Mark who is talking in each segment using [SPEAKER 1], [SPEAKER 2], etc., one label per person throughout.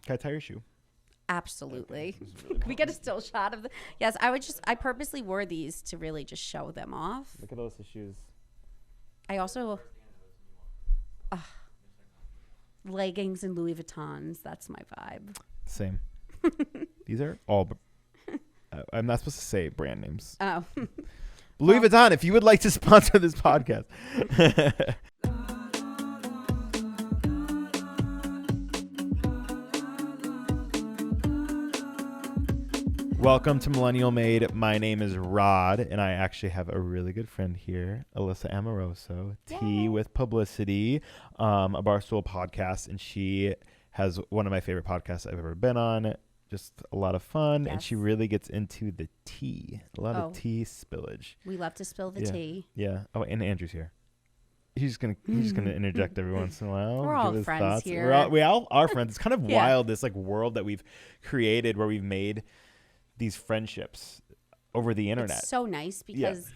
[SPEAKER 1] Can I tie your shoe?
[SPEAKER 2] Absolutely.
[SPEAKER 1] Okay, really
[SPEAKER 2] Can we get a still shot of the? Yes, I purposely wore these to really just show them off.
[SPEAKER 1] Look at Alyssa's shoes.
[SPEAKER 2] I also leggings and Louis Vuittons. That's my vibe.
[SPEAKER 1] Same. These are all. I'm not supposed to say brand names.
[SPEAKER 2] Oh.
[SPEAKER 1] Louis Vuitton, if you would like to sponsor this podcast. Welcome to Millennial Made. My name is Rod, and I actually have a really good friend here, Alyssa Amoroso, T with Publicity, a Barstool podcast, and she has one of my favorite podcasts I've ever been on. Just a lot of fun, and she really gets into the tea. A lot of tea spillage.
[SPEAKER 2] We love to spill the tea.
[SPEAKER 1] Yeah. Oh, and Andrew's here. He's gonna interject every once in a while.
[SPEAKER 2] We're all
[SPEAKER 1] give his
[SPEAKER 2] friends
[SPEAKER 1] thoughts.
[SPEAKER 2] here.
[SPEAKER 1] We all are friends. It's kind of wild, this like world that we've created where we've made these friendships over the internet.
[SPEAKER 2] It's so nice because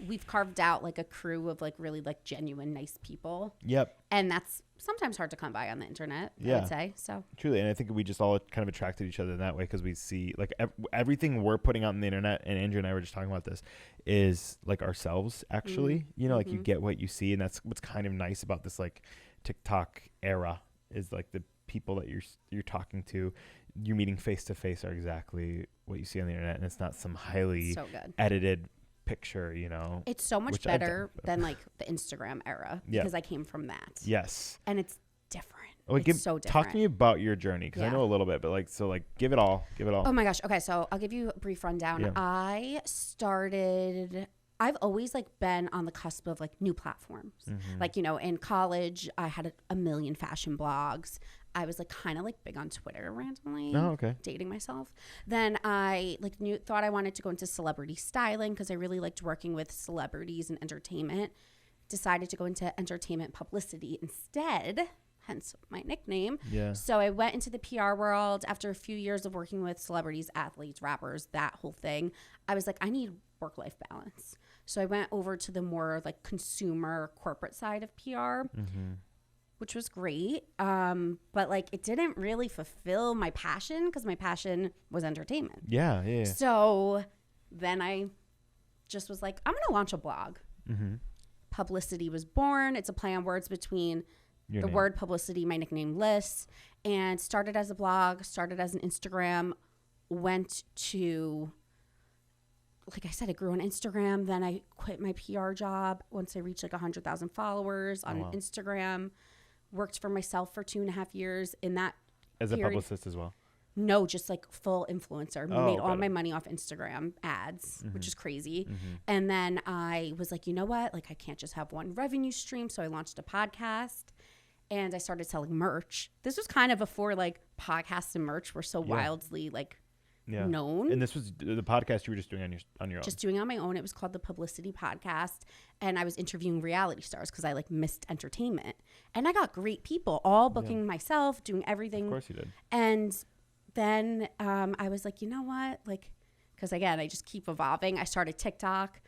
[SPEAKER 2] we've carved out like a crew of like really like genuine nice people.
[SPEAKER 1] Yep.
[SPEAKER 2] And that's sometimes hard to come by on the internet, I would say. So
[SPEAKER 1] truly, and I think we just all kind of attracted each other in that way because we see like everything we're putting out on the internet, and Andrew and I were just talking about this, is like ourselves actually. You know, like you get what you see, and that's what's kind of nice about this like TikTok era is like the people that you're talking to, you're meeting face to face are exactly what you see on the internet, and it's not some highly edited picture, you know.
[SPEAKER 2] It's so much better than like the Instagram era because I came from that.
[SPEAKER 1] Yes.
[SPEAKER 2] And it's different.
[SPEAKER 1] Oh,
[SPEAKER 2] it's so different.
[SPEAKER 1] Talk to me about your journey because I know a little bit, but like, so like give it all.
[SPEAKER 2] Oh my gosh. Okay. So I'll give you a brief rundown. Yeah. I've always like been on the cusp of like new platforms. Like, you know, in college, I had a million fashion blogs. I was like kind of like big on Twitter randomly.
[SPEAKER 1] Oh, okay.
[SPEAKER 2] Dating myself. Then I like thought I wanted to go into celebrity styling because I really liked working with celebrities and entertainment. Decided to go into entertainment publicity instead, hence my nickname.
[SPEAKER 1] Yeah.
[SPEAKER 2] So I went into the PR world after a few years of working with celebrities, athletes, rappers, that whole thing. I was like, I need work-life balance. So I went over to the more like consumer corporate side of PR. Which was great, but like it didn't really fulfill my passion because my passion was entertainment.
[SPEAKER 1] Yeah.
[SPEAKER 2] So then I just was like, I'm gonna launch a blog. Publicity was born. It's a play on words between the word publicity, my nickname Liz, and started as a blog, started as an Instagram, went to, like I said, it grew on Instagram. Then I quit my PR job once I reached like 100,000 followers on Instagram. Worked for myself for 2.5 years in that
[SPEAKER 1] as a publicist as well.
[SPEAKER 2] No, just like full influencer. Made all my money off Instagram ads, which is crazy. And then I was like, you know what? Like I can't just have one revenue stream. So I launched a podcast and I started selling merch. This was kind of before like podcasts and merch were so wildly like known.
[SPEAKER 1] And this was the podcast you were just doing on your own.
[SPEAKER 2] Just doing on my own. It was called the Publicity Podcast, and I was interviewing reality stars because I like missed entertainment, and I got great people all booking myself, doing everything.
[SPEAKER 1] Of course you did.
[SPEAKER 2] And then I was like, you know what, like, because again I just keep evolving. I started TikTok,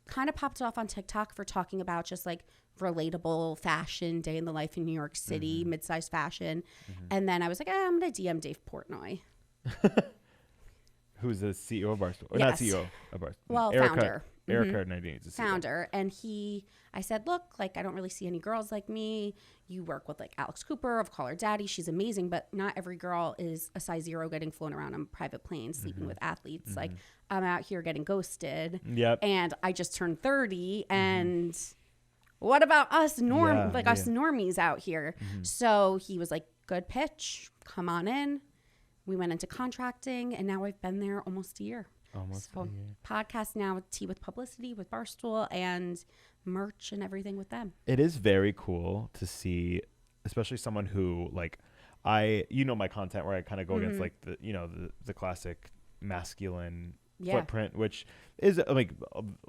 [SPEAKER 2] kind of popped off on TikTok for talking about just like relatable fashion, day in the life in New York City, mid-sized fashion, and then I was like, I'm gonna DM Dave Portnoy.
[SPEAKER 1] Who's the CEO of Barstool? Or not CEO of Barstool.
[SPEAKER 2] Well, founder.
[SPEAKER 1] Eric Cardinale is the CEO.
[SPEAKER 2] Founder. And I said, look, like, I don't really see any girls like me. You work with like Alex Cooper of Call Her Daddy. She's amazing, but not every girl is a size 0 getting flown around on private planes, sleeping with athletes. Like, I'm out here getting ghosted.
[SPEAKER 1] Yep.
[SPEAKER 2] And I just turned 30 and what about us us normies out here? So he was like, good pitch. Come on in. We went into contracting, and now I've been there almost a year. Podcast now, Tea with Publicity with Barstool, and merch and everything with them.
[SPEAKER 1] It is very cool to see, especially someone who like my content where I kind of go against like the classic masculine footprint, which is like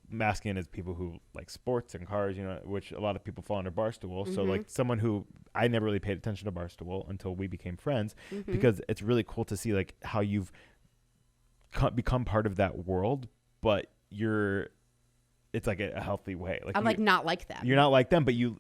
[SPEAKER 1] masculine is people who like sports and cars, you know, which a lot of people fall under Barstool. So like someone who I never really paid attention to Barstool until we became friends, because it's really cool to see like how you've become part of that world, but you're it's like a healthy way. Like
[SPEAKER 2] I'm like not like them.
[SPEAKER 1] You're not like them, but you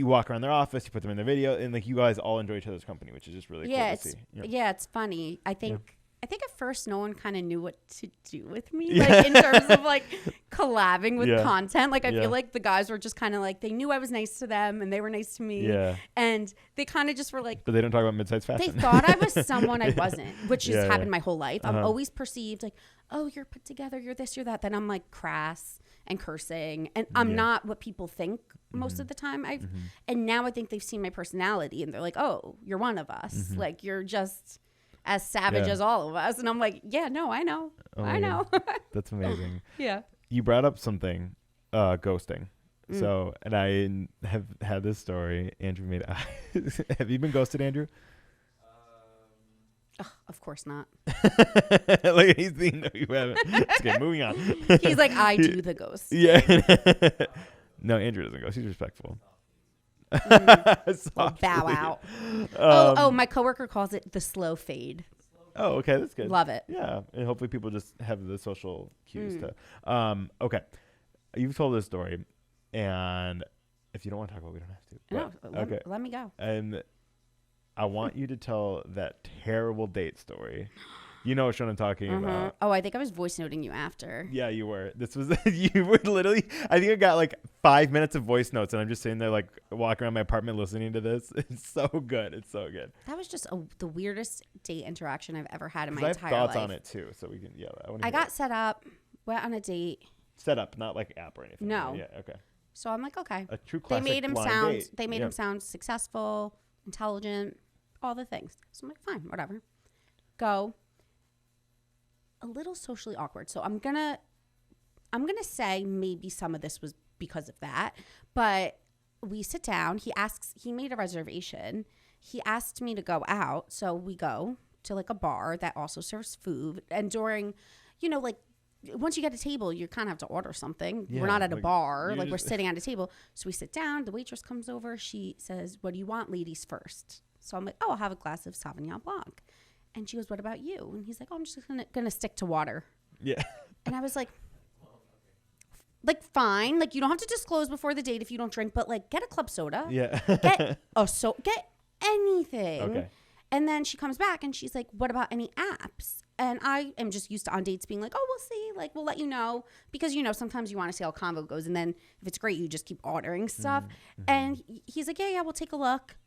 [SPEAKER 1] walk around their office, you put them in their video, and like you guys all enjoy each other's company, which is just really cool to see.
[SPEAKER 2] Yeah, it's funny. I think at first no one kind of knew what to do with me, like in terms of like collabing with content. Like I feel like the guys were just kind of like, they knew I was nice to them and they were nice to me. Yeah. And they kind of just were like,
[SPEAKER 1] but they don't talk about mid-size fashion.
[SPEAKER 2] They thought I was someone I wasn't, which has happened my whole life. I'm always perceived like, oh, you're put together, you're this, you're that. Then I'm like crass and cursing, and I'm not what people think most of the time. And now I think they've seen my personality and they're like, oh, you're one of us. Like you're just as savage as all of us. And I'm like, yeah, no, I know. I know.
[SPEAKER 1] That's amazing.
[SPEAKER 2] Yeah.
[SPEAKER 1] You brought up something, ghosting. So, and I have had this story. Andrew made have you been ghosted, Andrew?
[SPEAKER 2] Of course not.
[SPEAKER 1] Like he's thinking, no, you haven't. Okay, moving on.
[SPEAKER 2] He's like, I do the ghost.
[SPEAKER 1] Yeah. No, Andrew doesn't ghost. He's respectful.
[SPEAKER 2] Bow out. My coworker calls it the slow fade.
[SPEAKER 1] Oh, okay, that's good.
[SPEAKER 2] Love it.
[SPEAKER 1] Yeah, and hopefully people just have the social cues to. Okay, you've told this story, and if you don't want to talk about it, we don't have to.
[SPEAKER 2] No, okay. Let me go.
[SPEAKER 1] And I want you to tell that terrible date story. You know what I'm talking about.
[SPEAKER 2] Oh, I think I was voice noting you after.
[SPEAKER 1] Yeah, you were. This was, you were literally, I think I got like 5 minutes of voice notes and I'm just sitting there like walking around my apartment listening to this. It's so good. It's so good.
[SPEAKER 2] That was just the weirdest date interaction I've ever had in my entire life.
[SPEAKER 1] I have thoughts on it too, so we can,
[SPEAKER 2] I got set up, went on a date.
[SPEAKER 1] Set up, not like app or anything.
[SPEAKER 2] No.
[SPEAKER 1] Yeah, okay.
[SPEAKER 2] So I'm like, okay.
[SPEAKER 1] A true classic date.
[SPEAKER 2] They made him sound successful, intelligent, all the things. So I'm like, fine, whatever. Go. A little socially awkward. So I'm gonna say maybe some of this was because of that. But we sit down. He made a reservation. He asked me to go out. So we go to like a bar that also serves food. And during, like once you get a table, you kind of have to order something. Yeah, we're not at a bar. Like we're sitting at a table. So we sit down. The waitress comes over. She says, what do you want, ladies first? So I'm like, oh, I'll have a glass of Sauvignon Blanc. And she goes, what about you? And he's like, oh, I'm just gonna stick to water. Yeah. And I was like, fine. Like, you don't have to disclose before the date if you don't drink, but like, get a club soda. Yeah. Get anything. Okay. And then she comes back and she's like, what about any apps? And I am just used to on dates being like, oh, we'll see. Like, we'll let you know. Because, sometimes you want to see how convo goes. And then if it's great, you just keep ordering stuff. Mm-hmm. And he's like, yeah, we'll take a look.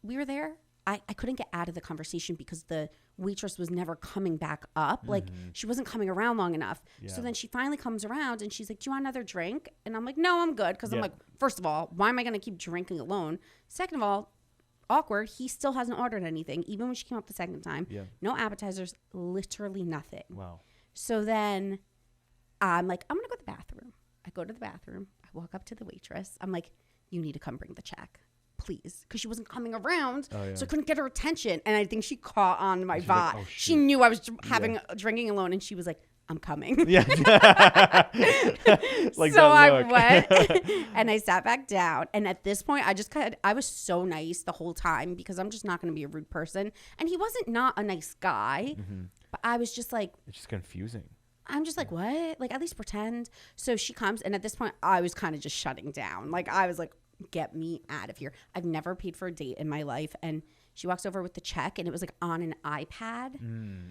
[SPEAKER 2] We were there. I couldn't get out of the conversation because the waitress was never coming back up. Like, she wasn't coming around long enough. Yeah. So then she finally comes around and she's like, do you want another drink? And I'm like, no, I'm good. Because I'm like, first of all, why am I going to keep drinking alone? Second of all, awkward. He still hasn't ordered anything, even when she came up the second time. Yeah. No appetizers, literally nothing. Wow. So then I'm like, I'm going to go to the bathroom. I go to the bathroom. I walk up to the waitress. I'm like, you need to come bring the check. Please, because she wasn't coming around, so I couldn't get her attention. And I think she caught on my vibe. Like, oh, she knew I was drinking alone, and she was like, "I'm coming." Yeah. Like so I went and I sat back down. And at this point, I was so nice the whole time because I'm just not going to be a rude person. And he wasn't not a nice guy, but I was just like,
[SPEAKER 1] it's just confusing.
[SPEAKER 2] I'm just like, what? Like, at least pretend. So she comes, and at this point, I was kind of just shutting down. Like, I was like, get me out of here. I've never paid for a date in my life. And she walks over with the check and it was like on an iPad.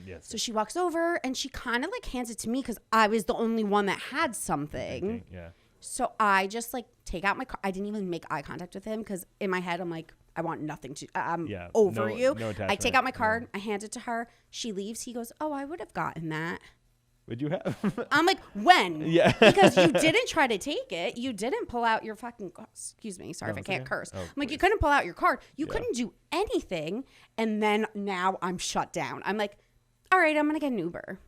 [SPEAKER 2] Yes. So she walks over and she kind of like hands it to me because I was the only one that had something. Yeah. So I just like take out my card. I didn't even make eye contact with him because in my head I'm like, I want nothing to, I'm over you. No I take out my card. I hand it to her. She leaves. He goes, oh, I would have gotten that.
[SPEAKER 1] Would you have?
[SPEAKER 2] I'm like, when? Yeah. Because you didn't try to take it. You didn't pull out your fucking, excuse me, sorry if I can't curse. I'm like, you couldn't pull out your card. You couldn't do anything. And then now I'm shut down. I'm like, all right, I'm going to get an Uber.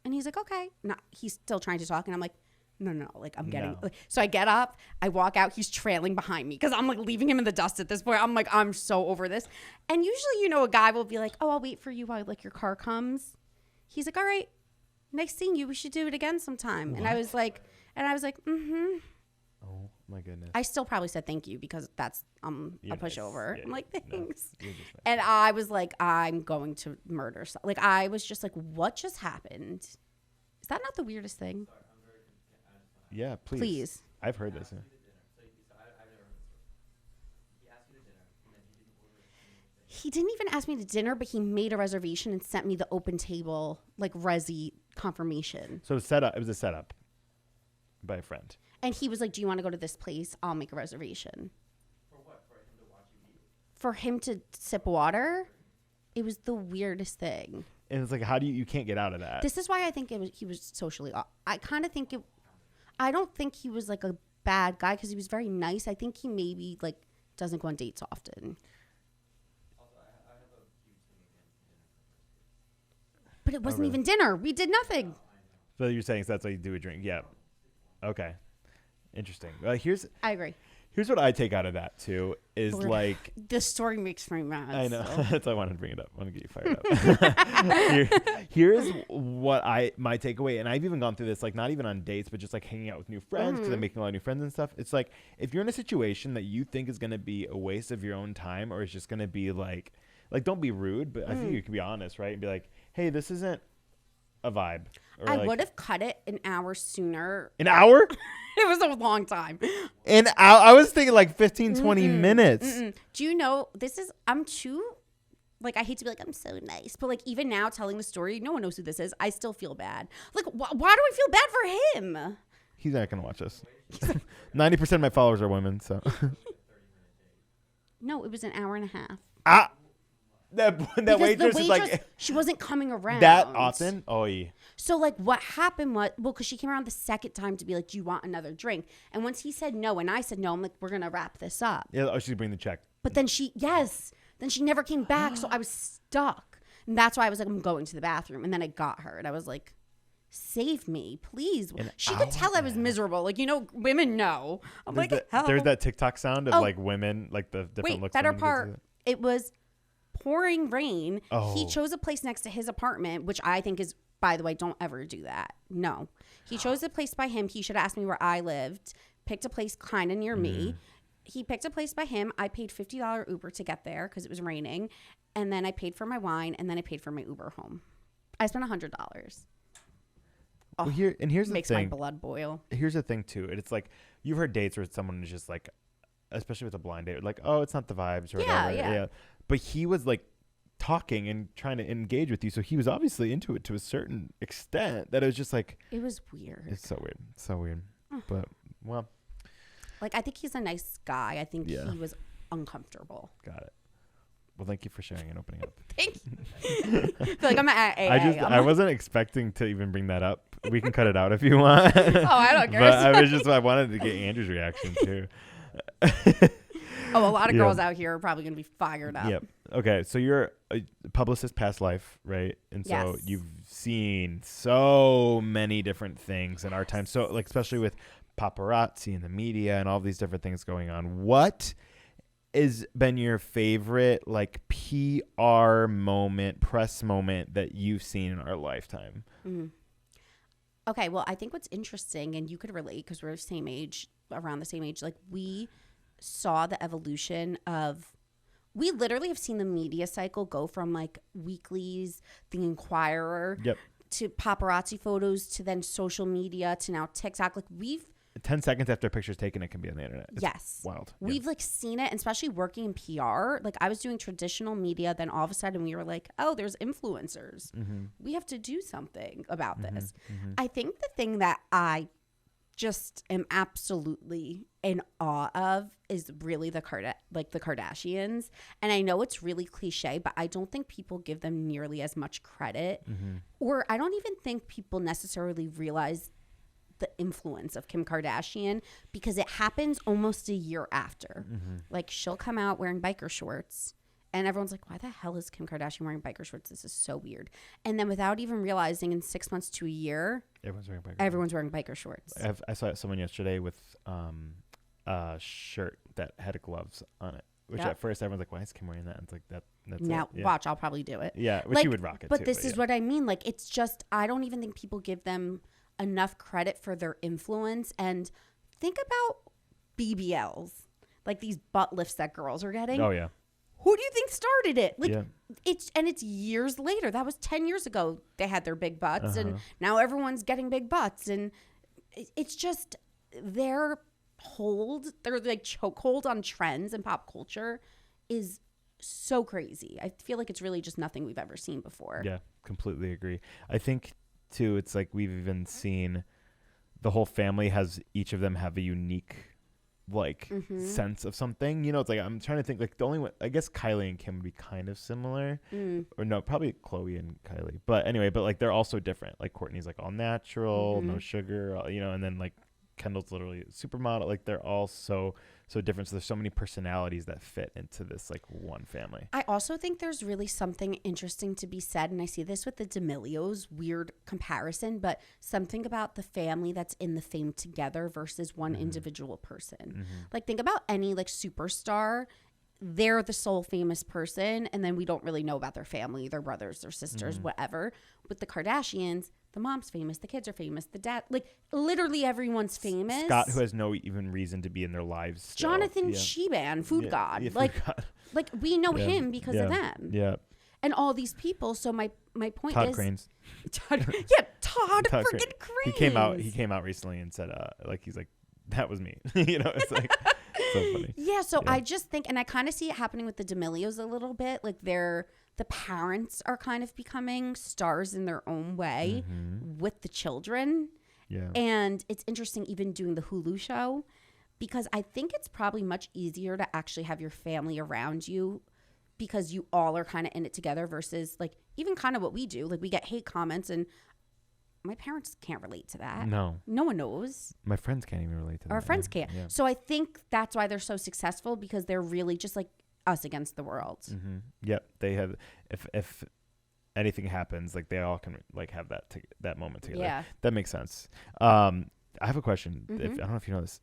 [SPEAKER 2] And he's like, okay. No, he's still trying to talk. And I'm like, no, like I'm getting, so I get up, I walk out. He's trailing behind me because I'm like leaving him in the dust at this point. I'm like, I'm so over this. And usually, a guy will be like, oh, I'll wait for you while like your car comes. He's like, all right. Nice seeing you. We should do it again sometime. What? And I was like, mm-hmm.
[SPEAKER 1] Oh my goodness.
[SPEAKER 2] I still probably said thank you because that's a pushover. Yeah, I'm like, thanks. No, and I was like, I'm going to murder. Like, I was just like, what just happened? Is that not the weirdest thing?
[SPEAKER 1] Yeah, please. I've heard this. Yeah.
[SPEAKER 2] He didn't even ask me to dinner, but he made a reservation and sent me the open table, like, resi confirmation.
[SPEAKER 1] So it was a setup by a friend.
[SPEAKER 2] And he was like, do you want to go to this place? I'll make a reservation.
[SPEAKER 3] For what? For him to watch you eat?
[SPEAKER 2] For him to sip water? It was the weirdest thing.
[SPEAKER 1] And it's like, how do you can't get out of that?
[SPEAKER 2] This is why I think he was socially, I kind of think I don't think he was like a bad guy because he was very nice. I think he maybe like doesn't go on dates often. But it wasn't even dinner. We did nothing.
[SPEAKER 1] So you're saying that's why you do a drink? Yeah. Okay. Interesting. I
[SPEAKER 2] agree.
[SPEAKER 1] Here's what I take out of that too is like
[SPEAKER 2] the story makes me mad.
[SPEAKER 1] I know. So. That's why I wanted to bring it up. I want to get you fired up. Here's what my takeaway, and I've even gone through this, like not even on dates, but just like hanging out with new friends because I'm making a lot of new friends and stuff. It's like if you're in a situation that you think is going to be a waste of your own time, or it's just going to be like don't be rude, but I think you can be honest, right? And be like, hey, this isn't a vibe. Or
[SPEAKER 2] I would have cut it an hour sooner.
[SPEAKER 1] An hour?
[SPEAKER 2] It was a long time.
[SPEAKER 1] And I was thinking like 15, 20 minutes.
[SPEAKER 2] Do you know, I'm too, like, I hate to be like, I'm so nice. But like, even now telling the story, no one knows who this is. I still feel bad. Like, why do I feel bad for him?
[SPEAKER 1] He's not going to watch this. 90% of my followers are women, so.
[SPEAKER 2] No, it was an hour and a half.
[SPEAKER 1] That waitress is like,
[SPEAKER 2] she wasn't coming around
[SPEAKER 1] that often. Oh yeah.
[SPEAKER 2] So like what happened was, because she came around the second time to be like, do you want another drink? And once he said no and I said no, I'm like, we're gonna wrap this up.
[SPEAKER 1] Yeah. She's bring the check.
[SPEAKER 2] But then she never came back, so I was stuck, and that's why I was like, I'm going to the bathroom. And then I got her, and I was like, save me, please. She could tell I was miserable. Like, women know. I'm like, help.
[SPEAKER 1] There's that TikTok sound of like women, like the different looks.
[SPEAKER 2] Better part. It was pouring rain.
[SPEAKER 1] Oh.
[SPEAKER 2] He chose a place next to his apartment, which I think is, by the way, don't ever do that. No. He chose a place by him. He should have asked me where I lived, picked a place kind of near me. He picked a place by him. I paid $50 Uber to get there because it was raining. And then I paid for my wine, and then I paid for my Uber home. I spent $100. Oh,
[SPEAKER 1] well, here's the thing.
[SPEAKER 2] Makes my blood boil.
[SPEAKER 1] Here's the thing, too. It's like, you've heard dates where someone is just like, especially with a blind date, like, oh, it's not the vibes or whatever. Yeah. But he was like talking and trying to engage with you. So he was obviously into it to a certain extent that it was just like.
[SPEAKER 2] It was weird.
[SPEAKER 1] It's so weird. So weird. But, well.
[SPEAKER 2] Like, I think he's a nice guy. I think he was uncomfortable.
[SPEAKER 1] Got it. Well, thank you for sharing and opening up.
[SPEAKER 2] Thank you. I feel like I'm at AA.
[SPEAKER 1] I wasn't expecting to even bring that up. We can cut it out if you want.
[SPEAKER 2] Oh, I don't care.
[SPEAKER 1] But I wanted to get Andrew's reaction too.
[SPEAKER 2] A lot of girls out here are probably going to be fired up.
[SPEAKER 1] Yep. Okay, so you're a publicist past life, right? And so
[SPEAKER 2] Yes.
[SPEAKER 1] you've seen so many different things in our time. So, like, especially with paparazzi and the media and all these different things going on. What has been your favorite, like, PR moment, press moment that you've seen in our lifetime?
[SPEAKER 2] Okay, well, I think what's interesting, and you could relate because we're around the same age, like, we saw the evolution of, we literally have seen the media cycle go from like weeklies, the Inquirer, to paparazzi photos, to then social media, to now TikTok. Like, we've
[SPEAKER 1] 10 seconds after a picture's taken, it can be on the internet. It's wild.
[SPEAKER 2] We've like seen it, and especially working in PR. Like, I was doing traditional media, then all of a sudden we were like, oh, there's influencers. We have to do something about this. I think the thing that I just am absolutely in awe of is really the Kardashians. And I know it's really cliche, but I don't think people give them nearly as much credit. Or I don't even think people necessarily realize the influence of Kim Kardashian, because it happens almost a year after. Like, she'll come out wearing biker shorts, and everyone's like, why the hell is Kim Kardashian wearing biker shorts? This is so weird. And then without even realizing, in 6 months to a year, everyone's wearing biker shorts.
[SPEAKER 1] I saw someone yesterday with a shirt that had gloves on it, which at first everyone's like, why is Kim wearing that? And it's like, that's
[SPEAKER 2] now,
[SPEAKER 1] it.
[SPEAKER 2] Watch, I'll probably do it.
[SPEAKER 1] Yeah, which
[SPEAKER 2] like,
[SPEAKER 1] you would rock it
[SPEAKER 2] but
[SPEAKER 1] too.
[SPEAKER 2] This is what I mean. Like, it's just, I don't even think people give them enough credit for their influence. And think about BBLs, like these butt lifts that girls are getting.
[SPEAKER 1] Oh, yeah.
[SPEAKER 2] Who do you think started it? Like, it's years later. That was 10 years ago. They had their big butts, and now everyone's getting big butts. And it's just their like chokehold on trends and pop culture is so crazy. I feel like it's really just nothing we've ever seen before.
[SPEAKER 1] Yeah, completely agree. I think too, it's like we've even seen the whole family has, each of them have a unique like sense of something, you know. It's like I'm trying to think, like the only one, I guess Kylie and Kim would be kind of similar, or no, probably Chloe and Kylie, but anyway, but like they're also different. Like Courtney's like all natural, no sugar, you know, and then like Kendall's literally a supermodel. Like they're all so different, so there's so many personalities that fit into this like one family.
[SPEAKER 2] I also think there's really something interesting to be said, and I see this with the D'Amelios, weird comparison, but something about the family that's in the fame together versus one individual person. Like think about any like superstar, they're the sole famous person, and then we don't really know about their family, their brothers, their sisters, whatever. With the Kardashians, the mom's famous, the kids are famous, the dad, like literally everyone's famous.
[SPEAKER 1] Scott, who has no even reason to be in their lives still.
[SPEAKER 2] Jonathan Sheban, food god. Like we know him because of them. Yeah. And all these people. So my point
[SPEAKER 1] Todd
[SPEAKER 2] is
[SPEAKER 1] Cranes.
[SPEAKER 2] Todd freaking Cranes.
[SPEAKER 1] He came out recently and said like he's like, that was me. You know, it's like so funny.
[SPEAKER 2] Yeah, so I just think, and I kind of see it happening with the D'Amelios a little bit, like the parents are kind of becoming stars in their own way with the children. Yeah. And it's interesting even doing the Hulu show, because I think it's probably much easier to actually have your family around you because you all are kind of in it together versus like even kind of what we do. Like we get hate comments and my parents can't relate to that. No one knows.
[SPEAKER 1] My friends can't even relate to that.
[SPEAKER 2] Our friends can't. Yeah. So I think that's why they're so successful, because they're really just like us against the world.
[SPEAKER 1] Yep. They have, if anything happens, like they all can like have that moment together. Yeah. That makes sense. I have a question. I don't know if you know this.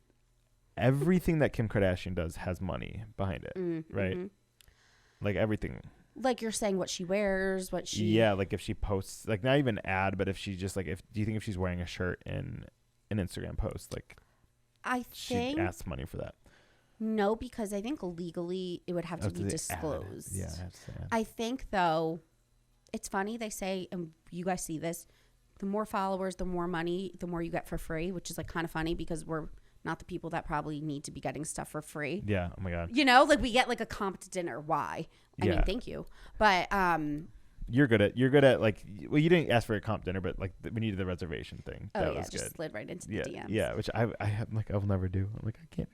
[SPEAKER 1] Everything that Kim Kardashian does has money behind it, right? Like everything.
[SPEAKER 2] Like you're saying, what she wears, what she...
[SPEAKER 1] Yeah, like if she posts, like not even ad, but if she just like, do you think if she's wearing a shirt in an Instagram post, like she asks money for that?
[SPEAKER 2] No, because I think legally it would have to be disclosed.
[SPEAKER 1] Yeah, I have to say that.
[SPEAKER 2] I think though, it's funny, they say, and you guys see this, the more followers, the more money, the more you get for free, which is like kind of funny because we're not the people that probably need to be getting stuff for free.
[SPEAKER 1] Yeah. Oh my God.
[SPEAKER 2] You know, like we get like a comped dinner. Why? I mean, thank you. But
[SPEAKER 1] you're good at like, well, you didn't ask for a comp dinner, but like when you did the reservation thing, that was just good.
[SPEAKER 2] Slid right into the DMs.
[SPEAKER 1] Yeah, which I have like I'll never do. I'm like I can't.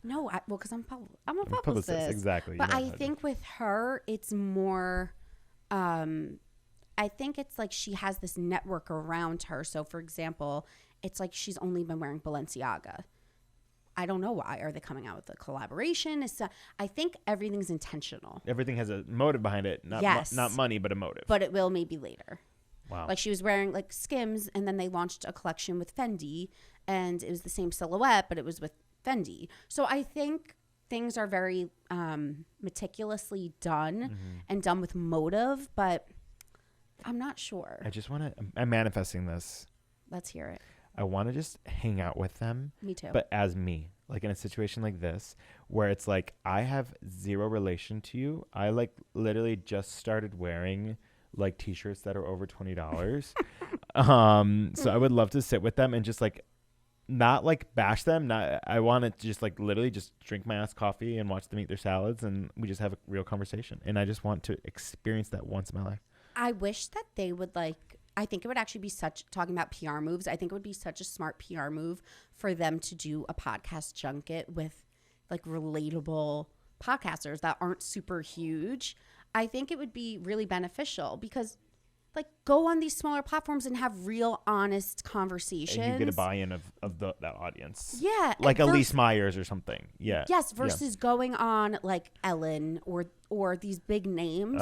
[SPEAKER 2] No, well, because I'm a publicist.
[SPEAKER 1] Exactly.
[SPEAKER 2] But I think with her, it's more. I think it's like she has this network around her. So, for example, it's like she's only been wearing Balenciaga. I don't know why. Are they coming out with a collaboration? I think everything's intentional.
[SPEAKER 1] Everything has a motive behind it. Not money, but a motive.
[SPEAKER 2] But it will maybe later.
[SPEAKER 1] Wow.
[SPEAKER 2] Like she was wearing like Skims, and then they launched a collection with Fendi, and it was the same silhouette, but it was with Fendi. So I think things are very meticulously done and done with motive, but I'm not sure.
[SPEAKER 1] I'm manifesting this.
[SPEAKER 2] Let's hear it.
[SPEAKER 1] I want to just hang out with them.
[SPEAKER 2] Me too.
[SPEAKER 1] But as me, like in a situation like this, where it's like, I have zero relation to you. I like literally just started wearing like t-shirts that are over $20. So I would love to sit with them and just like, not like bash them. I want to just like literally just drink my ass coffee and watch them eat their salads. And we just have a real conversation. And I just want to experience that once in my life.
[SPEAKER 2] I wish that they would like, I think it would actually be talking about PR moves, I think it would be such a smart PR move for them to do a podcast junket with like relatable podcasters that aren't super huge. I think it would be really beneficial because like go on these smaller platforms and have real honest conversations.
[SPEAKER 1] And you get a buy-in of that audience.
[SPEAKER 2] Yeah.
[SPEAKER 1] Like Elise Myers or something. Yeah.
[SPEAKER 2] Yes. Versus going on like Ellen or these big names.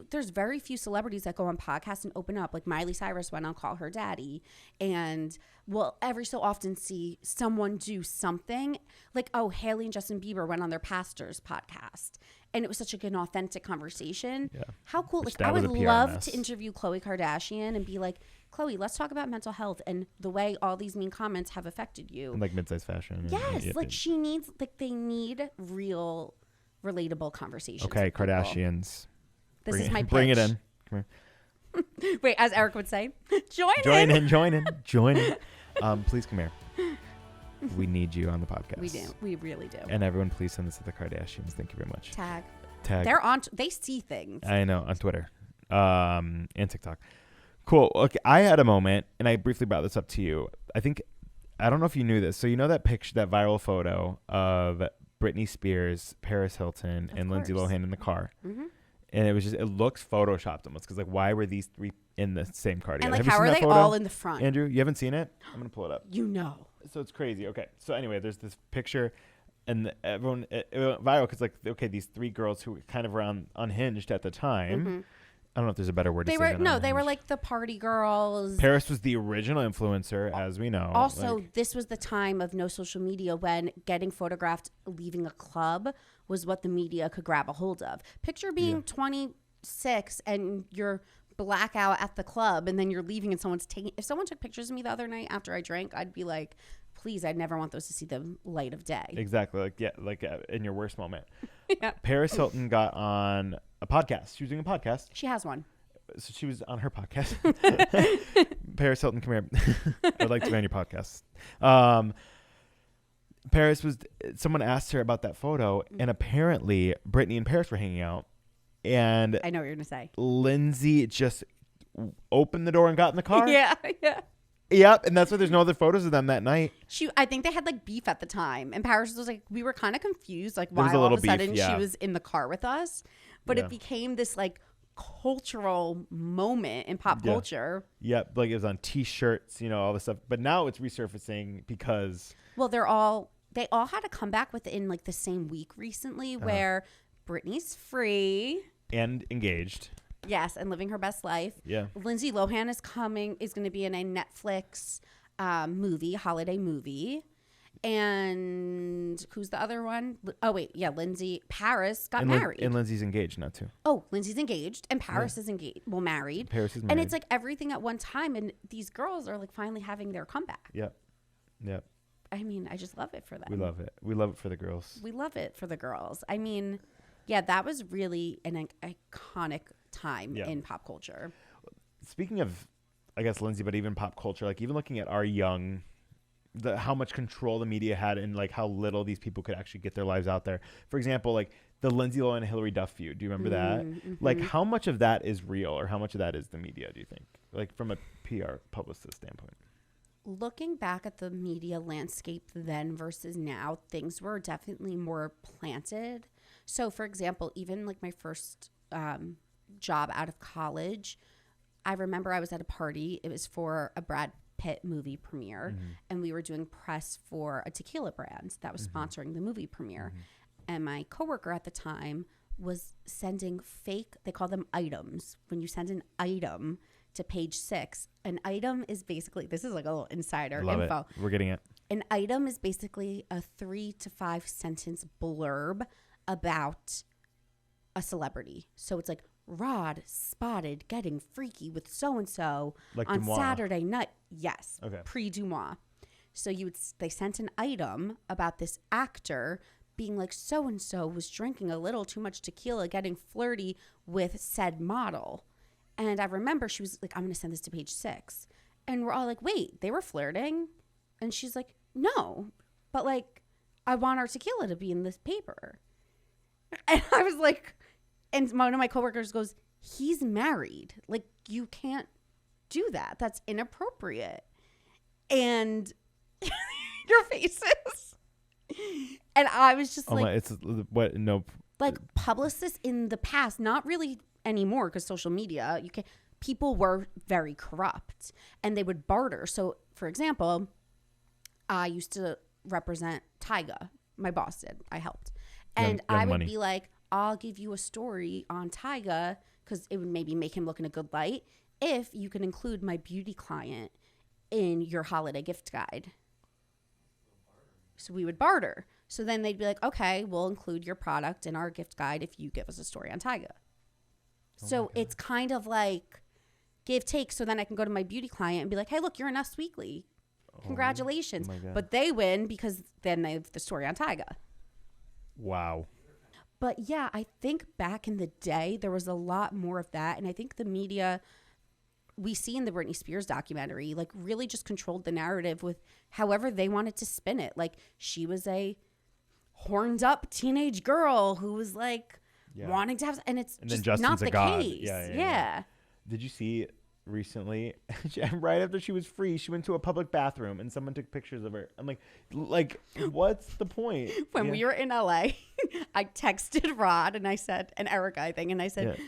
[SPEAKER 2] There's very few celebrities that go on podcasts and open up. Like Miley Cyrus went on Call Her Daddy, and we'll every so often see someone do something like, oh, Haley and Justin Bieber went on their pastor's podcast. And it was such an authentic conversation. Yeah. How cool. Like I would love to interview Khloe Kardashian and be like, Khloe, let's talk about mental health and the way all these mean comments have affected you.
[SPEAKER 1] And like mid-size fashion.
[SPEAKER 2] Yes. They need real relatable conversations.
[SPEAKER 1] Okay, Kardashians.
[SPEAKER 2] This is my pitch.
[SPEAKER 1] Bring it in. Come
[SPEAKER 2] here. Wait, as Eric would say, join in.
[SPEAKER 1] Please come here. We need you on the podcast.
[SPEAKER 2] We do. We really do.
[SPEAKER 1] And everyone, please send this to the Kardashians. Thank you very much.
[SPEAKER 2] Tag.
[SPEAKER 1] Tag.
[SPEAKER 2] They're on. They see things.
[SPEAKER 1] I know, on Twitter, and TikTok. Cool. Okay, I had a moment, and I briefly brought this up to you. I don't know if you knew this. So you know that picture, that viral photo of Britney Spears, Paris Hilton, and Lindsay Lohan in the car.
[SPEAKER 2] Mm-hmm.
[SPEAKER 1] And it looks photoshopped almost, because like, why were these three in the same car together?
[SPEAKER 2] And like, how are they all in the front?
[SPEAKER 1] Andrew, you haven't seen it? I'm gonna pull it up.
[SPEAKER 2] You know.
[SPEAKER 1] So it's crazy. Okay. So anyway, there's this picture, and everyone it went viral because like, okay, these three girls who were kind of around unhinged at the time.
[SPEAKER 2] Mm-hmm.
[SPEAKER 1] I don't know if there's a better word to say.
[SPEAKER 2] They were like the party girls.
[SPEAKER 1] Paris was the original influencer, as we know.
[SPEAKER 2] Also, this was the time of no social media when getting photographed leaving a club was what the media could grab a hold of. Picture being 26 and you're blackout at the club, and then you're leaving and someone's taking. If someone took pictures of me the other night after I drank, I'd be like, please, I'd never want those to see the light of day.
[SPEAKER 1] Exactly. Like in your worst moment.
[SPEAKER 2] Yeah.
[SPEAKER 1] Paris Hilton got on a podcast. She was doing a podcast.
[SPEAKER 2] She has one.
[SPEAKER 1] So she was on her podcast. Paris Hilton, come here. I'd like to be on your podcast. Someone asked her about that photo, and apparently Britney and Paris were hanging out, and
[SPEAKER 2] I know what you're gonna say.
[SPEAKER 1] Lindsay just opened the door and got in the car.
[SPEAKER 2] Yeah.
[SPEAKER 1] Yep, and that's why there's no other photos of them that night.
[SPEAKER 2] I think they had like beef at the time, and Paris was like, we were kind of confused, like why all of a sudden she was in the car with us, but it became this like cultural moment in pop culture.
[SPEAKER 1] Yep, like it was on T-shirts, all this stuff. But now it's resurfacing because
[SPEAKER 2] they all had a comeback within like the same week recently, where Britney's free
[SPEAKER 1] and engaged.
[SPEAKER 2] Yes, and living her best life.
[SPEAKER 1] Yeah.
[SPEAKER 2] Lindsay Lohan is going to be in a Netflix holiday movie. And who's the other one? Oh, wait. Yeah, Paris got married.
[SPEAKER 1] And Lindsay's engaged now, too.
[SPEAKER 2] Oh, Lindsay's engaged, and Paris is engaged. Well, married.
[SPEAKER 1] Paris is married.
[SPEAKER 2] And it's like everything at one time, and these girls are like finally having their comeback.
[SPEAKER 1] Yep.
[SPEAKER 2] I mean, I just love it for them.
[SPEAKER 1] We love it. We love it for the girls.
[SPEAKER 2] We love it for the girls. I mean, yeah, that was really an iconic time in pop culture.
[SPEAKER 1] Speaking of, I guess, Lindsay, but even pop culture, like even looking at our how much control the media had and like how little these people could actually get their lives out there. For example, like the Lindsay Lohan and Hillary Duff feud. Do you remember that?
[SPEAKER 2] Mm-hmm.
[SPEAKER 1] Like how much of that is real or how much of that is the media, do you think? Like from a PR publicist standpoint.
[SPEAKER 2] Looking back at the media landscape then versus now, things were definitely more planted. So for example, even like my first job out of college, I remember I was at a party. It was for a Brad Pitt movie premiere, and we were doing press for a tequila brand that was sponsoring the movie premiere. And my coworker at the time was sending fake, they call them items. When you send an item to page 6, an item is basically, this is like a little insider info.
[SPEAKER 1] We're getting it.
[SPEAKER 2] An item is basically a 3 to 5 sentence blurb about a celebrity. So it's like, Rod spotted getting freaky with so-and-so
[SPEAKER 1] like
[SPEAKER 2] on
[SPEAKER 1] Dumois.
[SPEAKER 2] Saturday night. Yes.
[SPEAKER 1] Okay.
[SPEAKER 2] Pre-Dumois. So they sent an item about this actor being like, so-and-so was drinking a little too much tequila, getting flirty with said model. And I remember she was like, I'm going to send this to page 6. And we're all like, wait, they were flirting? And she's like, no, but like, I want our tequila to be in this paper. And I was like, and one of my coworkers goes, he's married. Like, you can't do that. That's inappropriate. And your faces. And I was just like,
[SPEAKER 1] it's what? No.
[SPEAKER 2] Like Publicist in the past, not really anymore because social media, people were very corrupt and they would barter. So, for example, I used to represent Tyga. My boss did. I helped. And I would be like, I'll give you a story on Tyga because it would maybe make him look in a good light if you can include my beauty client in your holiday gift guide. So we would barter. So then they'd be like, okay, we'll include your product in our gift guide if you give us a story on Tyga. So it's kind of like give take. So then I can go to my beauty client and be like, hey, look, you're in Us Weekly. Congratulations. But they win because then they have the story on Tyga.
[SPEAKER 1] Wow.
[SPEAKER 2] But yeah, I think back in the day, there was a lot more of that. And I think the media we see in the Britney Spears documentary, like really just controlled the narrative with however they wanted to spin it. Like she was a horned up teenage girl who was like wanting to have, and it's just not the case. Yeah.
[SPEAKER 1] Did you see recently, right after she was free, she went to a public bathroom and someone took pictures of her? I'm like, what's the point?
[SPEAKER 2] When we were in LA, I texted Rod and Erica, I think, and I said,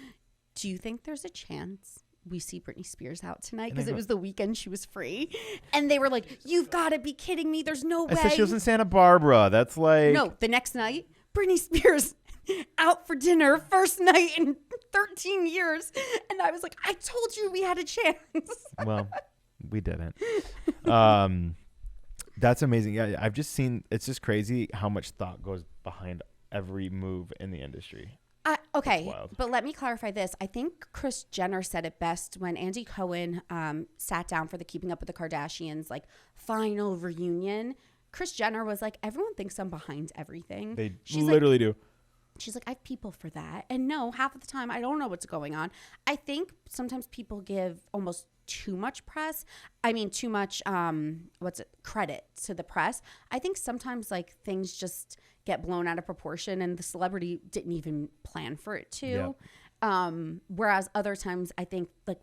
[SPEAKER 2] do you think there's a chance we see Britney Spears out tonight? Because it was the weekend she was free. And they were like, you've got to be kidding me. There's no way.
[SPEAKER 1] I said she was in Santa Barbara. That's like...
[SPEAKER 2] No, the next night, Britney Spears out for dinner, first night in 13 years. And I was like, I told you we had a chance.
[SPEAKER 1] Well, we didn't. That's amazing. Yeah, I've just seen... It's just crazy how much thought goes behind every move in the industry.
[SPEAKER 2] Okay, but let me clarify this. I think Kris Jenner said it best when Andy Cohen sat down for the Keeping Up with the Kardashians like final reunion. Kris Jenner was like, everyone thinks I'm behind everything.
[SPEAKER 1] She's literally do.
[SPEAKER 2] She's like, I have people for that. And no, half of the time I don't know what's going on. I think sometimes people give almost too much press. I mean, too much credit to the press. I think sometimes like things just get blown out of proportion and the celebrity didn't even plan for it to. Whereas other times I think like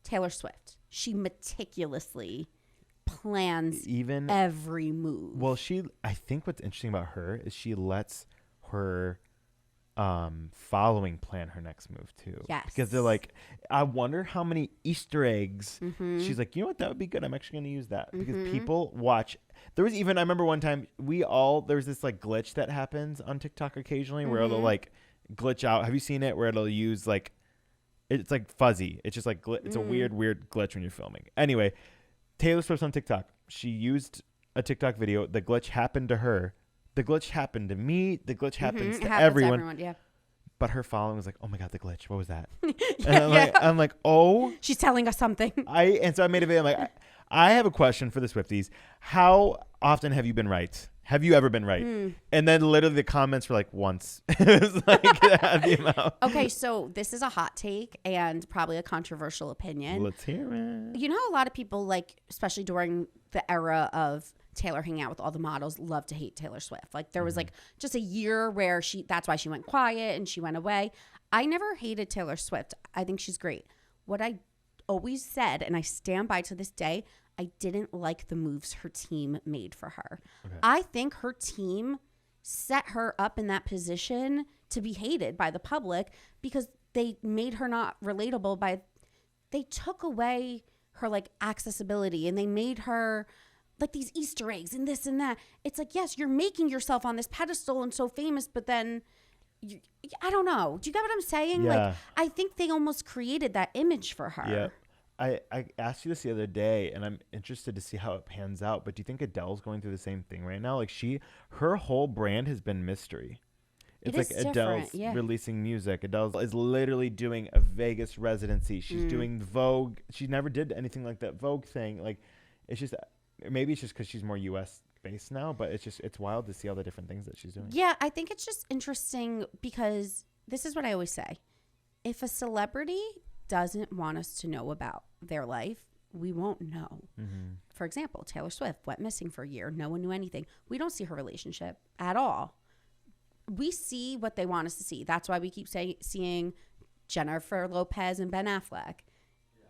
[SPEAKER 2] Taylor Swift, she meticulously plans even every move.
[SPEAKER 1] Well, I think what's interesting about her is she lets her following plan her next move too.
[SPEAKER 2] Yes.
[SPEAKER 1] Because they're like, I wonder how many Easter eggs. She's like, you know what, that would be good. I'm actually going to use that because people watch. There was even, I remember one time there's this like glitch that happens on TikTok occasionally where it'll like glitch out. Have you seen it where it'll use like, it's like fuzzy. It's just like, it's a weird glitch when you're filming. Anyway, Taylor Swift's on TikTok. She used a TikTok video. The glitch happened to her. The glitch happened to me. The glitch happens to everyone.
[SPEAKER 2] Yeah.
[SPEAKER 1] But her following was like, "Oh my god, the glitch! What was that?" I'm like, "Oh,
[SPEAKER 2] she's telling us something."
[SPEAKER 1] So I made a video. I'm like, I have a question for the Swifties. How often have you been right? Have you ever been right? And then literally the comments were like, once. It was like the amount.
[SPEAKER 2] Okay, so this is a hot take and probably a controversial opinion.
[SPEAKER 1] Let's hear it.
[SPEAKER 2] You know how a lot of people, like, especially during the era of Taylor hanging out with all the models, love to hate Taylor Swift. Like there was like just a year where that's why she went quiet and she went away. I never hated Taylor Swift. I think she's great. What I always said, and I stand by to this day, I didn't like the moves her team made for her. Okay. I think her team set her up in that position to be hated by the public because they made her not relatable they took away her like accessibility and they made her like these Easter eggs and this and that. It's like, yes, you're making yourself on this pedestal and so famous, but then I don't know. Do you get what I'm saying?
[SPEAKER 1] Yeah.
[SPEAKER 2] Like, I think they almost created that image for her.
[SPEAKER 1] Yeah. I asked you this the other day, and I'm interested to see how it pans out, but do you think Adele's going through the same thing right now? Like her whole brand has been mystery. It's like Adele's releasing music. Adele is literally doing a Vegas residency. She's doing Vogue. She never did anything like that Vogue thing. Like, it's just... Maybe it's just because she's more U.S. based now, but it's wild to see all the different things that she's doing.
[SPEAKER 2] Yeah, I think it's just interesting because this is what I always say. If a celebrity doesn't want us to know about their life, we won't know. For example, Taylor Swift went missing for a year. No one knew anything. We don't see her relationship at all. We see what they want us to see. That's why we keep seeing Jennifer Lopez and Ben Affleck,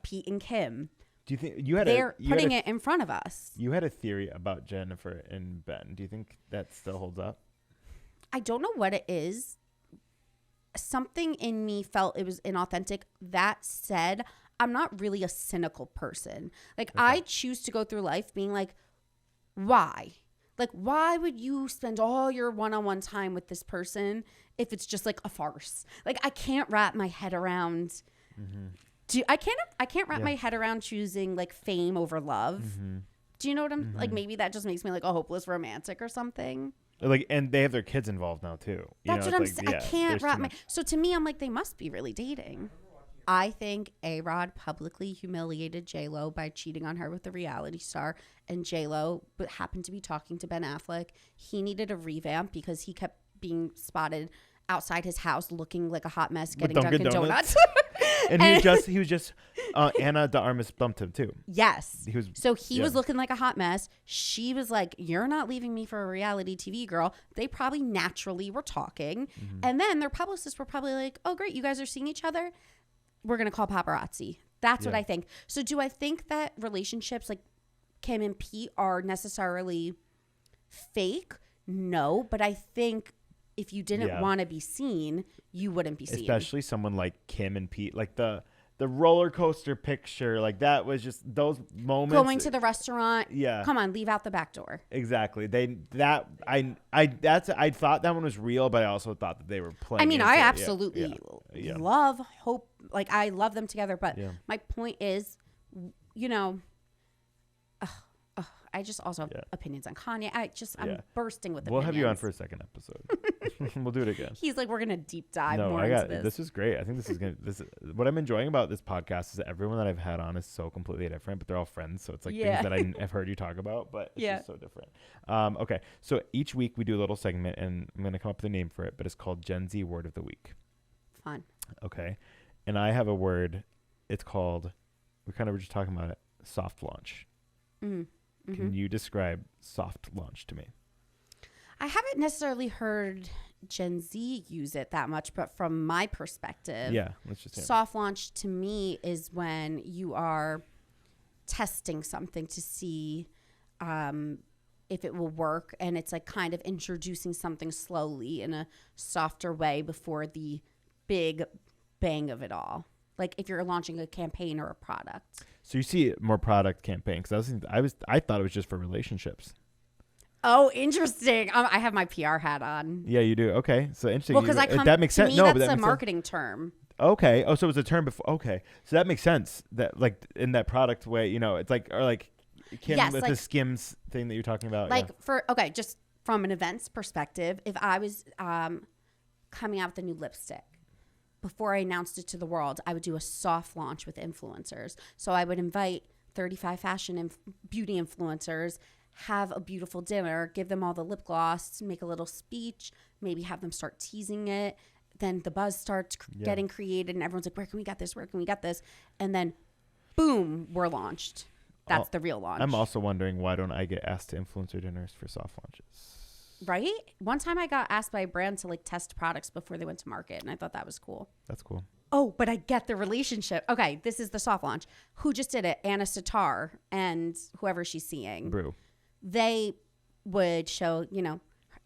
[SPEAKER 2] Pete and Kim.
[SPEAKER 1] Do you think
[SPEAKER 2] they're putting it in front of us?
[SPEAKER 1] You had a theory about Jennifer and Ben. Do you think that still holds up?
[SPEAKER 2] I don't know what it is. Something in me felt it was inauthentic. That said, I'm not really a cynical person. Like I choose to go through life being like, why? Like, why would you spend all your one-on-one time with this person if it's just like a farce? Like, I can't wrap my head around. I can't wrap my head around choosing like fame over love. Do you know what I'm like? Maybe that just makes me like a hopeless romantic or something.
[SPEAKER 1] Like, and they have their kids involved now too.
[SPEAKER 2] That's what I'm saying. I can't wrap my. So to me, I'm like, they must be really dating. I think A-Rod publicly humiliated J-Lo by cheating on her with a reality star, and J-Lo happened to be talking to Ben Affleck. He needed a revamp because he kept being spotted outside his house looking like a hot mess, getting
[SPEAKER 1] Dunkin'
[SPEAKER 2] Dunkin' Donuts.
[SPEAKER 1] And he was just Anna de Armas bumped him too.
[SPEAKER 2] Yes. He
[SPEAKER 1] Yeah.
[SPEAKER 2] was looking like a hot mess. She was like, "You're not leaving me for a reality TV girl." They probably naturally were talking.
[SPEAKER 1] Mm-hmm.
[SPEAKER 2] And then their publicists were probably like, "Oh, great. You guys are seeing each other. We're going to call paparazzi." That's what I think. So do I think that relationships like Kim and Pete are necessarily fake? No. But I think if you didn't want to be seen, you wouldn't be seen.
[SPEAKER 1] Especially someone like Kim and Pete, like the roller coaster picture, like that was just those moments.
[SPEAKER 2] Going to the restaurant.
[SPEAKER 1] Yeah.
[SPEAKER 2] Come on, leave out the back door.
[SPEAKER 1] Exactly. I thought that one was real, but I also thought that they were playing.
[SPEAKER 2] I mean,
[SPEAKER 1] into
[SPEAKER 2] I
[SPEAKER 1] it.
[SPEAKER 2] absolutely love Hope. Like, I love them together. But my point is, you know, I just also have opinions on Kanye. I'm bursting with opinions.
[SPEAKER 1] We'll have you on for a second episode. We'll do it again.
[SPEAKER 2] He's like, we're going to deep dive more into this.
[SPEAKER 1] This is great. I think what I'm enjoying about this podcast is that everyone that I've had on is so completely different, but they're all friends. So it's like things that I've heard you talk about, but it's just so different. Okay. So each week we do a little segment, and I'm going to come up with a name for it, but it's called Gen Z Word of the Week.
[SPEAKER 2] Fun.
[SPEAKER 1] Okay. And I have a word. It's called, we kind of were just talking about it, soft launch. Can you describe soft launch to me?
[SPEAKER 2] I haven't necessarily heard Gen Z use it that much, but from my perspective,
[SPEAKER 1] let's just
[SPEAKER 2] soft launch to me is when you are testing something to see if it will work, and it's like kind of introducing something slowly in a softer way before the big bang of it all. Like if you're launching a campaign or a product.
[SPEAKER 1] So you see more product campaign, because I thought it was just for relationships.
[SPEAKER 2] Oh, interesting. I have my PR hat on.
[SPEAKER 1] Yeah, you do. Okay, so interesting.
[SPEAKER 2] Well, because
[SPEAKER 1] that makes sense.
[SPEAKER 2] To me, that's a marketing term.
[SPEAKER 1] Okay. Oh, so it was a term before. Okay, so that makes sense. That like in that product way, you know, it's like Kim with like, the Skims thing that you're talking about.
[SPEAKER 2] Like just from an events perspective, if I was coming out with a new lipstick. Before I announced it to the world, I would do a soft launch with influencers. So I would invite 35 fashion and beauty influencers, have a beautiful dinner, give them all the lip gloss, make a little speech, maybe have them start teasing it. Then the buzz starts getting created and everyone's like, where can we get this? Where can we get this? And then, boom, we're launched. That's the real launch.
[SPEAKER 1] I'm also wondering, why don't I get asked to influencer dinners for soft launches?
[SPEAKER 2] Right? One time I got asked by a brand to like test products before they went to market, and I thought that was cool.
[SPEAKER 1] That's cool.
[SPEAKER 2] Oh, but I get the relationship. Okay, this is the soft launch. Who just did it? Anna Sitar and whoever she's seeing.
[SPEAKER 1] Brew.
[SPEAKER 2] They would show,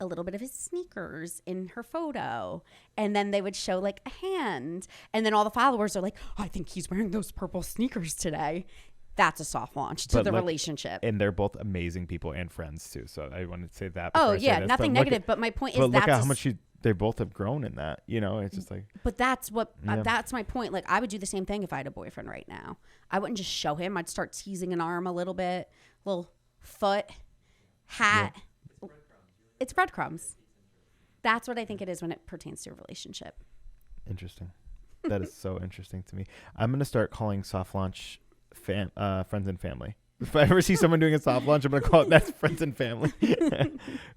[SPEAKER 2] a little bit of his sneakers in her photo. And then they would show like a hand. And then all the followers are like, I think he's wearing those purple sneakers today. That's a soft launch to the relationship.
[SPEAKER 1] And they're both amazing people and friends too. So I wanted to say that.
[SPEAKER 2] Oh yeah, nothing negative. But my point is
[SPEAKER 1] look at how much they both have grown in that. It's just like.
[SPEAKER 2] But that's that's my point. Like I would do the same thing if I had a boyfriend right now. I wouldn't just show him. I'd start teasing an arm a little bit, little foot, hat. Yeah. It's breadcrumbs. That's what I think it is when it pertains to a relationship.
[SPEAKER 1] Interesting. That is so interesting to me. I'm gonna start calling soft launch. Friends and family. If I ever see someone doing a soft launch, I'm going to call it that's friends and family.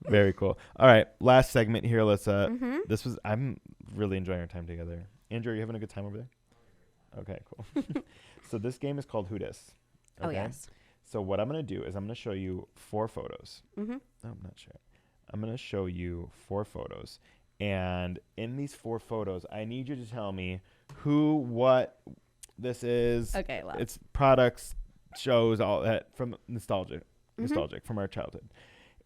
[SPEAKER 1] Very cool. All right. Last segment here, Alyssa. I'm really enjoying our time together. Andrew, are you having a good time over there? Okay, cool. So this game is called Who Dis. Okay?
[SPEAKER 2] Oh, yes.
[SPEAKER 1] So what I'm going to do is I'm going to show you 4 photos. Mm-hmm. Oh, I'm not sure. I'm going to show you 4 photos. And in these 4 photos, I need you to tell me who, what, this is.
[SPEAKER 2] Okay,
[SPEAKER 1] it's products, shows, all that from nostalgic from our childhood.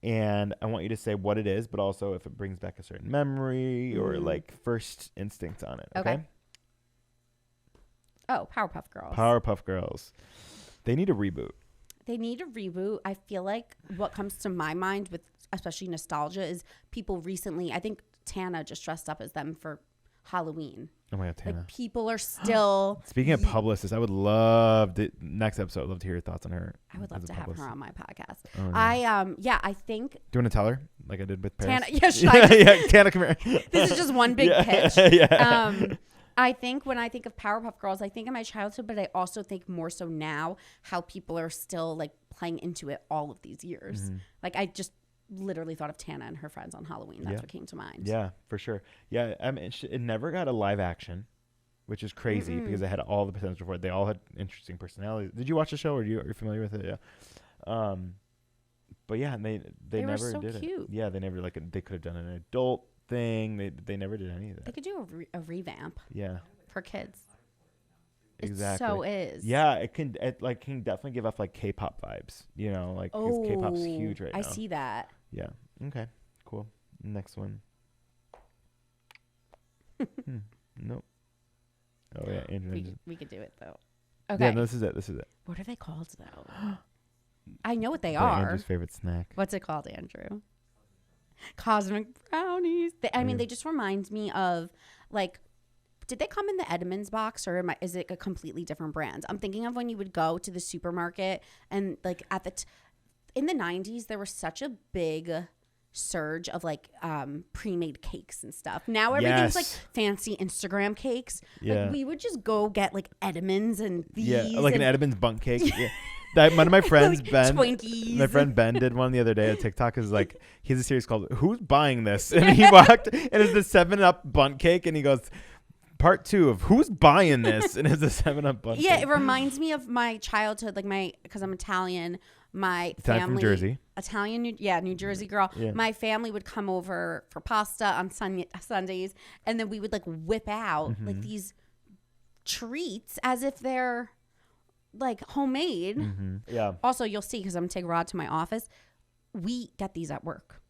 [SPEAKER 1] And I want you to say what it is, but also if it brings back a certain memory or like first instinct on it. Okay.
[SPEAKER 2] Oh, Powerpuff Girls.
[SPEAKER 1] Powerpuff Girls. They need a reboot.
[SPEAKER 2] I feel like what comes to my mind with especially nostalgia is people recently, I think Tana just dressed up as them for Halloween.
[SPEAKER 1] Oh my God, Tana.
[SPEAKER 2] Like people are still.
[SPEAKER 1] Speaking of Publicist, I would love to, next episode, I'd love to hear your thoughts on her.
[SPEAKER 2] I would love to have her on my podcast.
[SPEAKER 1] Oh,
[SPEAKER 2] yeah. I think.
[SPEAKER 1] Do you want to tell her like I did with Paris?
[SPEAKER 2] Tana,
[SPEAKER 1] yeah, Tana, come here.
[SPEAKER 2] This is just one big pitch.
[SPEAKER 1] Yeah.
[SPEAKER 2] I think when I think of Powerpuff Girls, I think of my childhood, but I also think more so now how people are still like playing into it all of these years. Mm-hmm. Like literally thought of Tana and her friends on Halloween. That's what came to mind.
[SPEAKER 1] Yeah, for sure. Yeah, I mean, it never got a live action, which is crazy because it had all the potential for it. They all had interesting personalities. Did you watch the show, or are you familiar with it? Yeah. But yeah, they never
[SPEAKER 2] were so
[SPEAKER 1] did
[SPEAKER 2] cute.
[SPEAKER 1] it. Yeah, they never they could have done an adult thing. They never did any of that.
[SPEAKER 2] They could do a revamp.
[SPEAKER 1] Yeah.
[SPEAKER 2] For kids.
[SPEAKER 1] Exactly.
[SPEAKER 2] It so is.
[SPEAKER 1] Yeah, it can definitely give off like K-pop vibes, you know, like 'cause K-pop's huge right now.
[SPEAKER 2] I see that.
[SPEAKER 1] Yeah. Okay. Cool. Next one. Nope. Oh yeah, Andrew.
[SPEAKER 2] We could do it though. Okay.
[SPEAKER 1] Yeah, no, this is it.
[SPEAKER 2] What are they called though? I know what they
[SPEAKER 1] They're
[SPEAKER 2] are.
[SPEAKER 1] Andrew's favorite snack.
[SPEAKER 2] What's it called, Andrew? Cosmic brownies. They just remind me of like, did they come in the Edmonds box or is it a completely different brand? I'm thinking of when you would go to the supermarket and like in the 90s, there was such a big surge of like pre-made cakes and stuff. Now everything's like fancy Instagram cakes.
[SPEAKER 1] Yeah.
[SPEAKER 2] Like we would just go get like Edmonds and these.
[SPEAKER 1] Yeah, like an Edmonds bunk cake. Yeah. One of my friends,
[SPEAKER 2] like
[SPEAKER 1] Ben,
[SPEAKER 2] Twinkies.
[SPEAKER 1] My friend Ben did one the other day on TikTok. Is like he has a series called "Who's Buying This?" And he walked, and it's the 7-Up bundt cake, and he goes, "Part 2 of Who's Buying This?" And it's a 7-Up bundt cake.
[SPEAKER 2] Yeah, it reminds me of my childhood, like because I'm Italian. My family
[SPEAKER 1] from Jersey.
[SPEAKER 2] Italian, New Jersey girl.
[SPEAKER 1] Yeah.
[SPEAKER 2] My family would come over for pasta on Sundays, and then we would like whip out like these treats as if they're like homemade.
[SPEAKER 1] Yeah.
[SPEAKER 2] Also, you'll see because I'm gonna take Rod to my office. We get these at work.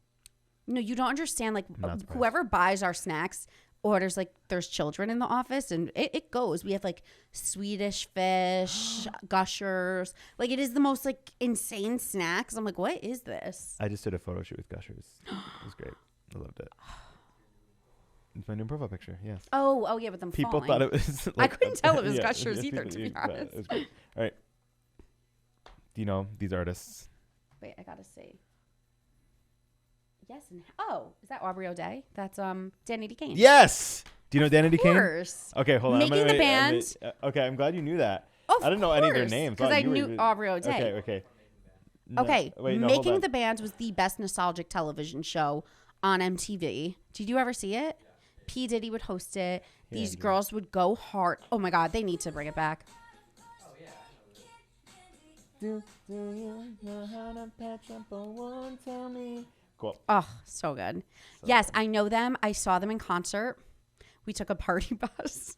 [SPEAKER 2] No, you don't understand. Like whoever buys our snacks orders like there's children in the office, and it goes. We have like Swedish fish, Gushers. Like it is the most like insane snacks. I'm like, what is this?
[SPEAKER 1] I just did a photo shoot with Gushers. It was great. I loved it. It's my new profile picture. Yeah.
[SPEAKER 2] Oh yeah, with them
[SPEAKER 1] People
[SPEAKER 2] falling.
[SPEAKER 1] thought it was. Like,
[SPEAKER 2] I couldn't tell it was
[SPEAKER 1] yeah,
[SPEAKER 2] Gushers either, to be honest.
[SPEAKER 1] It was great. All right. Do you know these artists?
[SPEAKER 2] Wait, I gotta see. Yes, and is that Aubrey O'Day? That's Danny D. Kane.
[SPEAKER 1] Yes. Do you know Danny D. Kane?
[SPEAKER 2] Of course.
[SPEAKER 1] Okay, hold on.
[SPEAKER 2] Making the Band.
[SPEAKER 1] Okay, I'm glad you knew that.
[SPEAKER 2] Of
[SPEAKER 1] I didn't know any of their names.
[SPEAKER 2] Because
[SPEAKER 1] Wow,
[SPEAKER 2] I
[SPEAKER 1] you were
[SPEAKER 2] knew
[SPEAKER 1] really-
[SPEAKER 2] Aubrey O'Day.
[SPEAKER 1] Okay. No,
[SPEAKER 2] Okay,
[SPEAKER 1] wait, no, hold
[SPEAKER 2] Making
[SPEAKER 1] on.
[SPEAKER 2] the Band was the best nostalgic television show on MTV. Did you ever see it? Yeah. P. Diddy would host it. These girls would go hard. Oh my God, they need to bring it back.
[SPEAKER 3] Oh yeah, I know this.
[SPEAKER 1] Do you know how to patch up a one? Tell me. Cool.
[SPEAKER 2] Oh, so good. Yes, I know them. I saw them in concert. We took a party bus.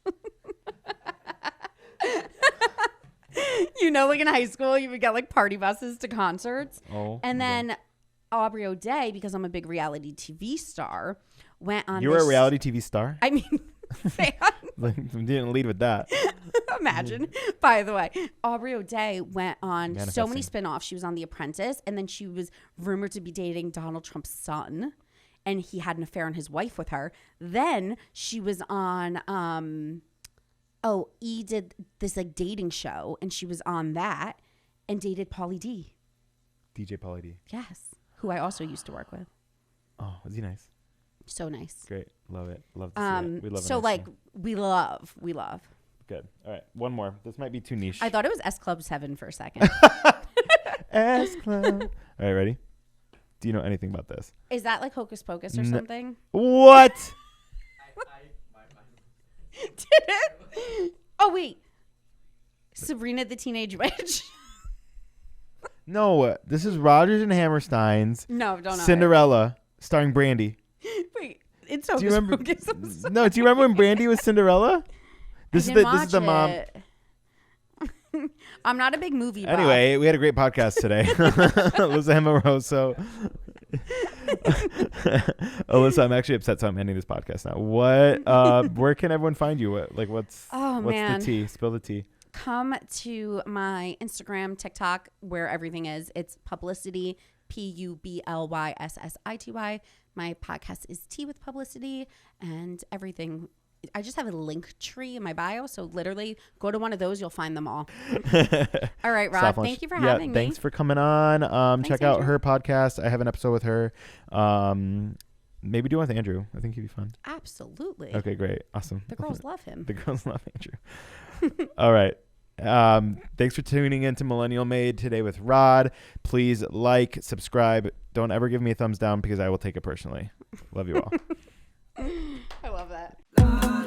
[SPEAKER 2] You know, like in high school, you would get like party buses to concerts.
[SPEAKER 1] Oh.
[SPEAKER 2] And then Aubrey O'Day, because I'm a big reality TV star, went on.
[SPEAKER 1] You were a reality TV star?
[SPEAKER 2] I mean,
[SPEAKER 1] Didn't lead with that.
[SPEAKER 2] imagine. By the way, Aubrey O'Day went on so many
[SPEAKER 1] Manifesting.
[SPEAKER 2] spinoffs. She was on The Apprentice, and then she was rumored to be dating Donald Trump's son, and he had an affair on his wife with her. Then she was on E did this like dating show, and she was on that and dated Pauly D.
[SPEAKER 1] DJ Pauly D.
[SPEAKER 2] Yes, who I also used to work with.
[SPEAKER 1] Oh, was he nice?
[SPEAKER 2] So nice.
[SPEAKER 1] Great. Love it. Love to see it. We love it.
[SPEAKER 2] So like we love.
[SPEAKER 1] Good. All right. One more. This might be too niche.
[SPEAKER 2] I thought it was S Club 7 for a second.
[SPEAKER 1] S Club. All right, ready? Do you know anything about this?
[SPEAKER 2] Is that like Hocus Pocus or something?
[SPEAKER 1] What?
[SPEAKER 3] My
[SPEAKER 2] Did it? Oh wait, Sabrina the Teenage Witch.
[SPEAKER 1] No, this is Rodgers and Hammerstein's
[SPEAKER 2] No, don't know.
[SPEAKER 1] Cinderella, starring Brandy.
[SPEAKER 2] Wait, it's
[SPEAKER 1] Do
[SPEAKER 2] Hocus
[SPEAKER 1] you remember?
[SPEAKER 2] Pocus. I'm sorry.
[SPEAKER 1] No, do you remember when Brandy was Cinderella? This
[SPEAKER 2] I
[SPEAKER 1] is
[SPEAKER 2] didn't
[SPEAKER 1] the
[SPEAKER 2] watch
[SPEAKER 1] mom.
[SPEAKER 2] it. I'm not a big movie buff.
[SPEAKER 1] Anyway, we had a great podcast today. Alyssa Amoroso. Alyssa, I'm actually upset, so I'm ending this podcast now. What? Where can everyone find you? What's
[SPEAKER 2] man.
[SPEAKER 1] the tea? Spill the tea.
[SPEAKER 2] Come to my Instagram, TikTok, where everything is. It's Publicity, PUBLYSSITY. My podcast is Tea with Publicity, and everything. I just have a link tree in my bio, so literally go to one of those, you'll find them all. All right, Rob, thank you for having me.
[SPEAKER 1] Thanks for coming on. Check out her podcast. I have an episode with her. Maybe do one with Andrew. I think he'd be fun.
[SPEAKER 2] Absolutely.
[SPEAKER 1] Okay, great. Awesome.
[SPEAKER 2] The girls love him.
[SPEAKER 1] The girls love Andrew. All right. Thanks for tuning in to Millennial Made today with Rod. Please like, subscribe. Don't ever give me a thumbs down because I will take it personally. Love you all.
[SPEAKER 2] I love that.